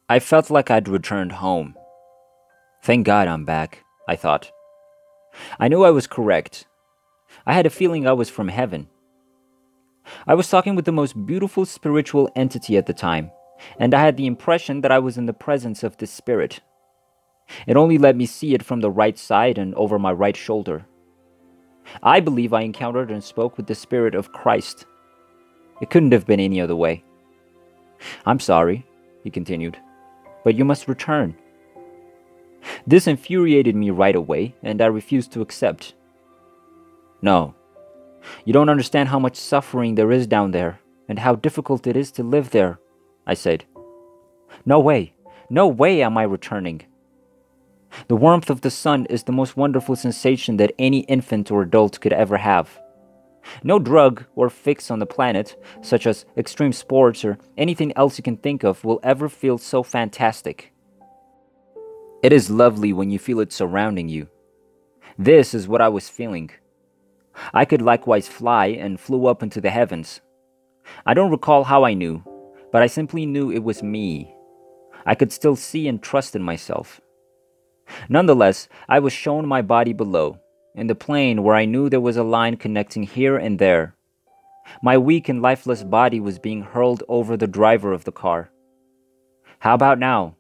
I felt like I'd returned home. Thank God I'm back, I thought. I knew I was correct. I had a feeling I was from heaven. I was talking with the most beautiful spiritual entity at the time, and I had the impression that I was in the presence of this spirit. It only let me see it from the right side and over my right shoulder. I believe I encountered and spoke with the Spirit of Christ. It couldn't have been any other way. I'm sorry, he continued, but you must return. This infuriated me right away, and I refused to accept. No, you don't understand how much suffering there is down there, and how difficult it is to live there, I said. No way am I returning. The warmth of the sun is the most wonderful sensation that any infant or adult could ever have. No drug or fix on the planet, such as extreme sports or anything else you can think of, will ever feel so fantastic. It is lovely when you feel it surrounding you. This is what I was feeling. I could likewise fly and flew up into the heavens. I don't recall how I knew, but I simply knew it was me. I could still see and trust in myself. Nonetheless, I was shown my body below, in the plane where I knew there was a line connecting here and there. My weak and lifeless body was being hurled over the driver of the car. How about now?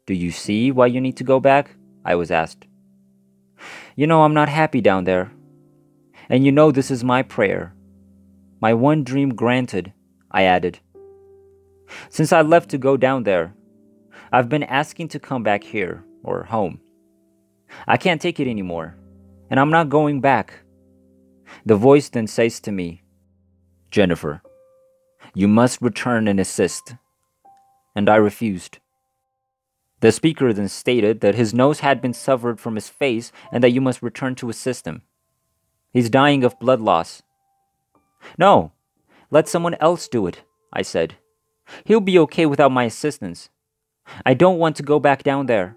Do you see why you need to go back? I was asked. You know I'm not happy down there. And you know this is my prayer. My one dream granted, I added. Since I left to go down there, I've been asking to come back here, or home. I can't take it anymore, and I'm not going back. The voice then says to me, Jennifer, you must return and assist. And I refused. The speaker then stated that his nose had been severed from his face and that you must return to assist him. He's dying of blood loss. No, let someone else do it, I said. He'll be okay without my assistance. I don't want to go back down there.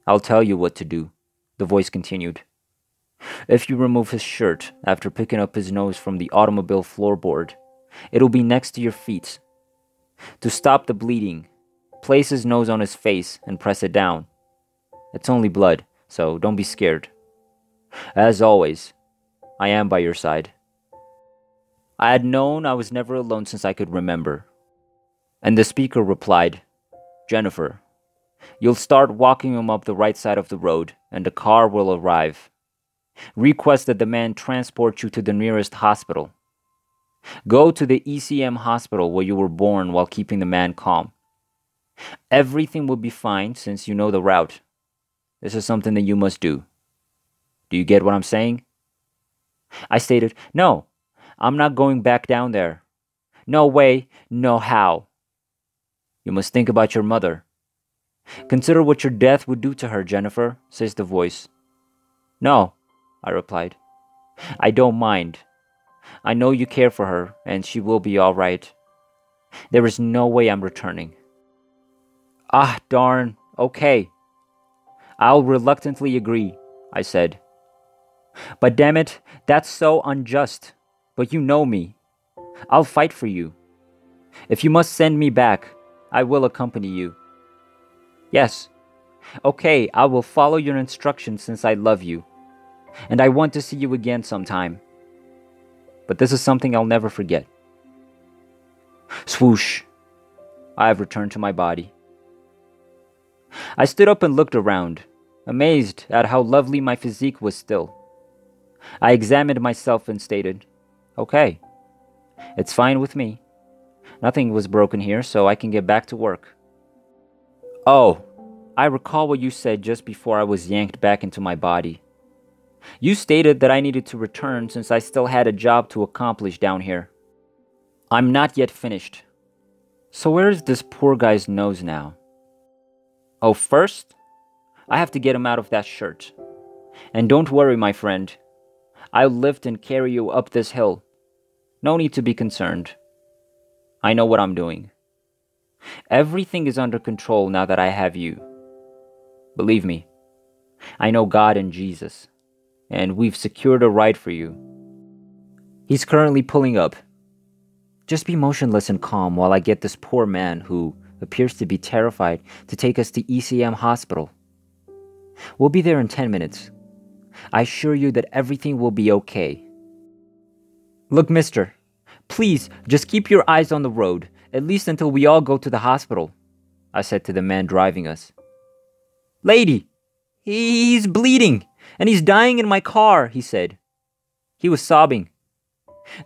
I'll tell you what to do, the voice continued. If you remove his shirt after picking up his nose from the automobile floorboard, it'll be next to your feet. To stop the bleeding, place his nose on his face and press it down. It's only blood, so don't be scared. As always, I am by your side. I had known I was never alone since I could remember. And the speaker replied, Jennifer, you'll start walking him up the right side of the road, and the car will arrive. Request that the man transport you to the nearest hospital. Go to the ECM hospital where you were born while keeping the man calm. Everything will be fine since you know the route. This is something that you must do. Do you get what I'm saying? I stated, no, I'm not going back down there. No way, no how. You must think about your mother. Consider what your death would do to her, Jennifer, says the voice. No, I replied. I don't mind. I know you care for her, and she will be all right. There is no way I'm returning. Ah, darn, okay. I'll reluctantly agree, I said. But damn it, that's so unjust. But you know me. I'll fight for you. If you must send me back, I will accompany you. Yes. Okay, I will follow your instructions since I love you. And I want to see you again sometime. But this is something I'll never forget. Swoosh. I have returned to my body. I stood up and looked around, amazed at how lovely my physique was still. I examined myself and stated, okay, it's fine with me. Nothing was broken here, so I can get back to work. Oh, I recall what you said just before I was yanked back into my body. You stated that I needed to return since I still had a job to accomplish down here. I'm not yet finished. So where is this poor guy's nose now? Oh, first, I have to get him out of that shirt. And don't worry, my friend. I'll lift and carry you up this hill. No need to be concerned. I know what I'm doing. Everything is under control now that I have you. Believe me, I know God and Jesus, and we've secured a ride for you. He's currently pulling up. Just be motionless and calm while I get this poor man who, appears to be terrified to take us to ECM hospital. We'll be there in 10 minutes. I assure you that everything will be okay. Look, mister, please just keep your eyes on the road, at least until we all go to the hospital, I said to the man driving us. Lady, he's bleeding, and he's dying in my car, he said. He was sobbing.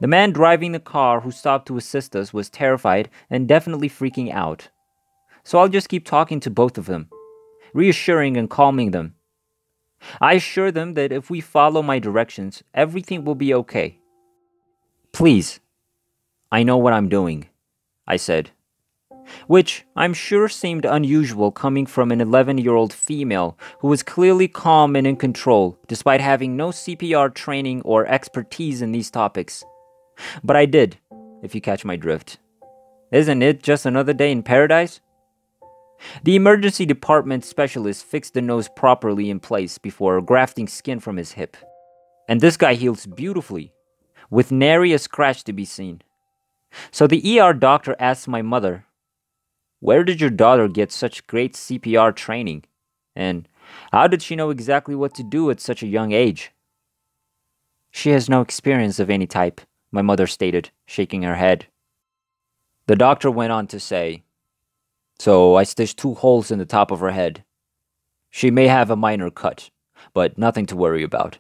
The man driving the car who stopped to assist us was terrified and definitely freaking out. So I'll just keep talking to both of them, reassuring and calming them. I assure them that if we follow my directions, everything will be okay. Please, I know what I'm doing, I said, which I'm sure seemed unusual coming from an 11-year-old female who was clearly calm and in control despite having no CPR training or expertise in these topics. But I did, if you catch my drift. Isn't it just another day in paradise? The emergency department specialist fixed the nose properly in place before grafting skin from his hip. And this guy heals beautifully, with nary a scratch to be seen. So the ER doctor asked my mother, "Where did your daughter get such great CPR training? And how did she know exactly what to do at such a young age?" "She has no experience of any type," my mother stated, shaking her head. The doctor went on to say, "So I stitched 2 holes in the top of her head. She may have a minor cut, but nothing to worry about.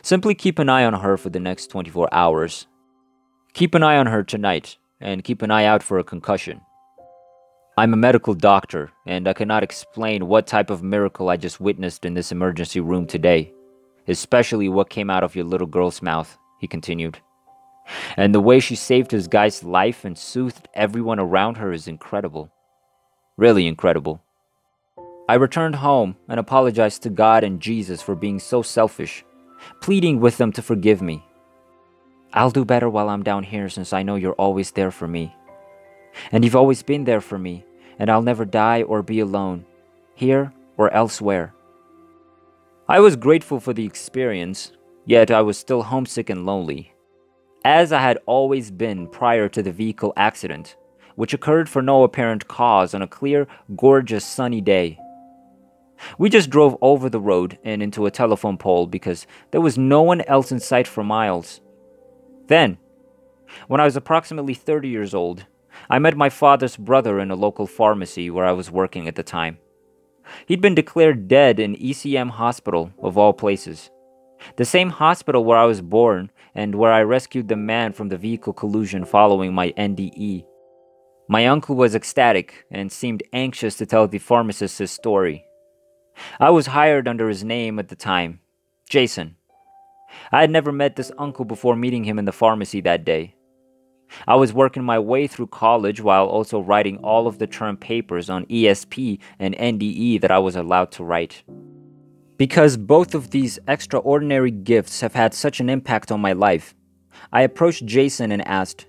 Simply keep an eye on her for the next 24 hours. Keep an eye on her tonight, and keep an eye out for a concussion. I'm a medical doctor, and I cannot explain what type of miracle I just witnessed in this emergency room today, especially what came out of your little girl's mouth," he continued. "And the way she saved this guy's life and soothed everyone around her is incredible. Really incredible." I returned home and apologized to God and Jesus for being so selfish, pleading with them to forgive me. "I'll do better while I'm down here since I know you're always there for me. And you've always been there for me, and I'll never die or be alone, here or elsewhere." I was grateful for the experience, yet I was still homesick and lonely, as I had always been prior to the vehicle accident, which occurred for no apparent cause on a clear, gorgeous, sunny day. We just drove over the road and into a telephone pole because there was no one else in sight for miles. Then, when I was approximately 30 years old, I met my father's brother in a local pharmacy where I was working at the time. He'd been declared dead in ECM hospital, of all places. The same hospital where I was born and where I rescued the man from the vehicle collision following my NDE. My uncle was ecstatic and seemed anxious to tell the pharmacist his story. I was hired under his name at the time, Jason. I had never met this uncle before meeting him in the pharmacy that day. I was working my way through college while also writing all of the term papers on ESP and NDE that I was allowed to write. Because both of these extraordinary gifts have had such an impact on my life, I approached Jason and asked,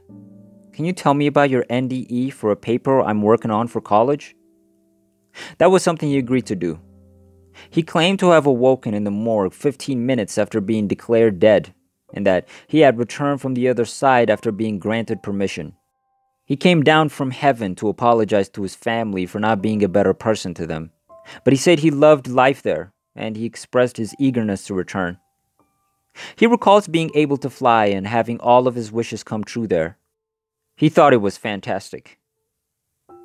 "Can you tell me about your NDE for a paper I'm working on for college?" That was something he agreed to do. He claimed to have awoken in the morgue 15 minutes after being declared dead, and that he had returned from the other side after being granted permission. He came down from heaven to apologize to his family for not being a better person to them, but he said he loved life there, and he expressed his eagerness to return. He recalls being able to fly and having all of his wishes come true there. He thought it was fantastic.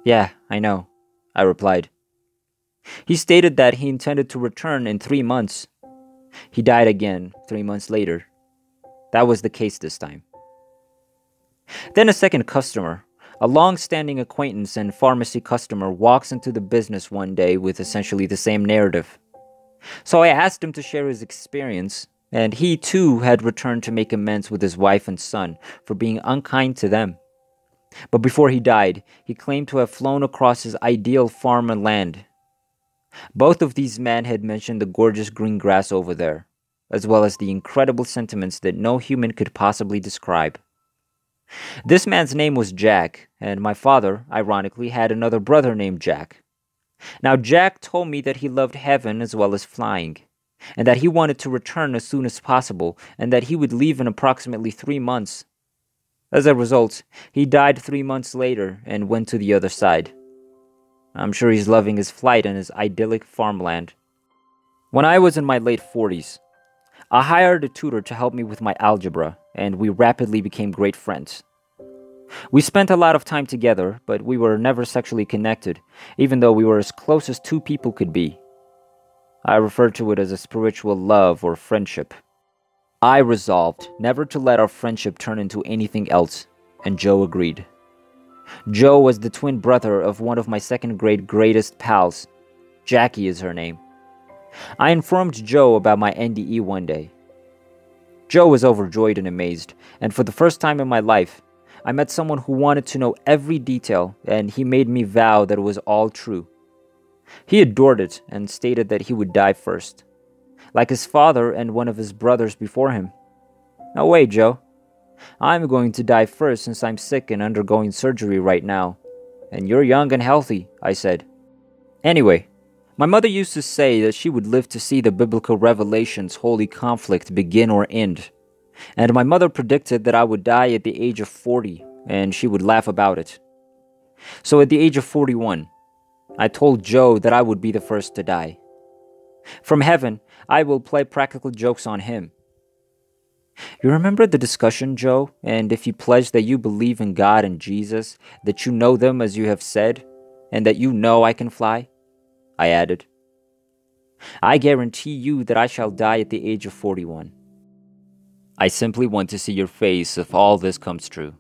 "Yeah, I know," I replied. He stated that he intended to return in 3 months. He died again 3 months later. That was the case this time. Then a second customer, a long-standing acquaintance and pharmacy customer, walks into the business one day with essentially the same narrative. So I asked him to share his experience, and he too had returned to make amends with his wife and son for being unkind to them. But before he died, he claimed to have flown across his ideal farm and land. Both of these men had mentioned the gorgeous green grass over there, as well as the incredible sentiments that no human could possibly describe. This man's name was Jack, and my father, ironically, had another brother named Jack. Now, Jack told me that he loved heaven as well as flying, and that he wanted to return as soon as possible, and that he would leave in approximately 3 months. As a result, he died 3 months later and went to the other side. I'm sure he's loving his flight and his idyllic farmland. When I was in my late 40s, I hired a tutor to help me with my algebra, and we rapidly became great friends. We spent a lot of time together, but we were never sexually connected, even though we were as close as two people could be. I refer to it as a spiritual love or friendship. I resolved never to let our friendship turn into anything else, and Joe agreed. Joe was the twin brother of one of my second grade greatest pals. Jackie is her name. I informed Joe about my NDE one day. Joe was overjoyed and amazed, and for the first time in my life, I met someone who wanted to know every detail, and he made me vow that it was all true. He adored it and stated that he would die first, like his father and one of his brothers before him. No way, Joe. I'm going to die first since I'm sick and undergoing surgery right now. And you're young and healthy, I said. Anyway, my mother used to say that she would live to see the biblical revelations holy conflict begin or end. And my mother predicted that I would die at the age of 40, and she would laugh about it. So at the age of 41, I told Joe that I would be the first to die. From heaven, I will play practical jokes on him. You remember the discussion, Joe? And if you pledge that you believe in God and Jesus, that you know them as you have said, and that you know I can fly? I added. I guarantee you that I shall die at the age of 41. I simply want to see your face if all this comes true.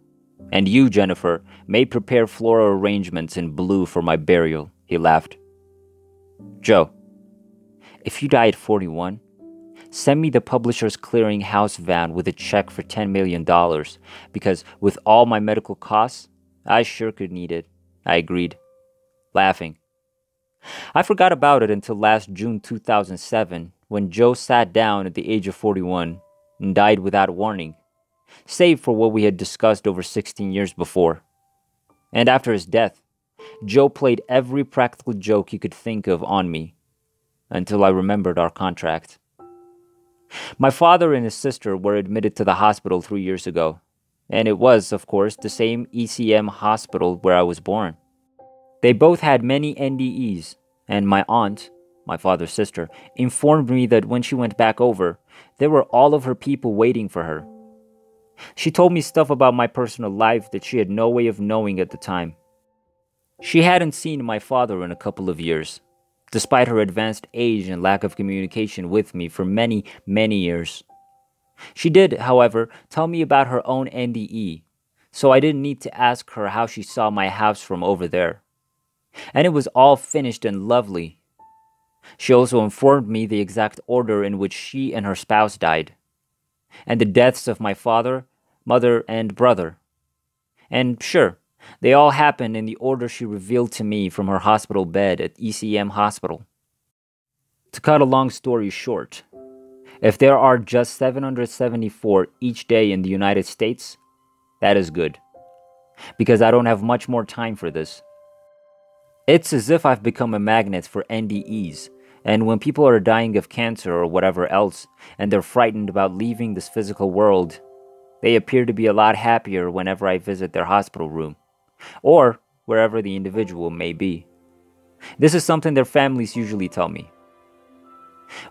And you, Jennifer, may prepare floral arrangements in blue for my burial, he laughed. Joe, if you die at 41, send me the Publishers Clearinghouse van with a check for $10 million, because with all my medical costs, I sure could need it, I agreed, laughing. I forgot about it until last June 2007, when Joe sat down at the age of 41 and died without warning, save for what we had discussed over 16 years before. And after his death, Joe played every practical joke he could think of on me, until I remembered our contract. My father and his sister were admitted to the hospital 3 years ago, and it was, of course, the same ECM hospital where I was born. They both had many NDEs, and my aunt, my father's sister, informed me that when she went back over, there were all of her people waiting for her. She told me stuff about my personal life that she had no way of knowing at the time. She hadn't seen my father in a couple of years, despite her advanced age and lack of communication with me for many, many years. She did, however, tell me about her own NDE, so I didn't need to ask her how she saw my house from over there. And it was all finished and lovely. She also informed me the exact order in which she and her spouse died, and the deaths of my father, mother, and brother. And sure, they all happened in the order she revealed to me from her hospital bed at ECM Hospital. To cut a long story short, if there are just 774 each day in the United States, that is good, because I don't have much more time for this. It's as if I've become a magnet for NDEs, and when people are dying of cancer or whatever else, and they're frightened about leaving this physical world, they appear to be a lot happier whenever I visit their hospital room, or wherever the individual may be. This is something their families usually tell me.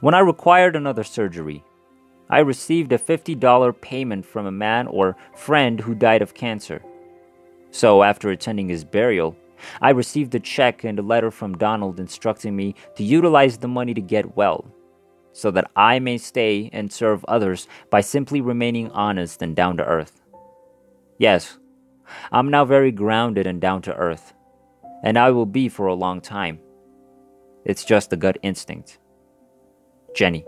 When I required another surgery, I received a $50 payment from a man or friend who died of cancer. So after attending his burial, I received a check and a letter from Donald instructing me to utilize the money to get well, so that I may stay and serve others by simply remaining honest and down to earth. Yes, I'm now very grounded and down to earth, and I will be for a long time. It's just a gut instinct. Jenny.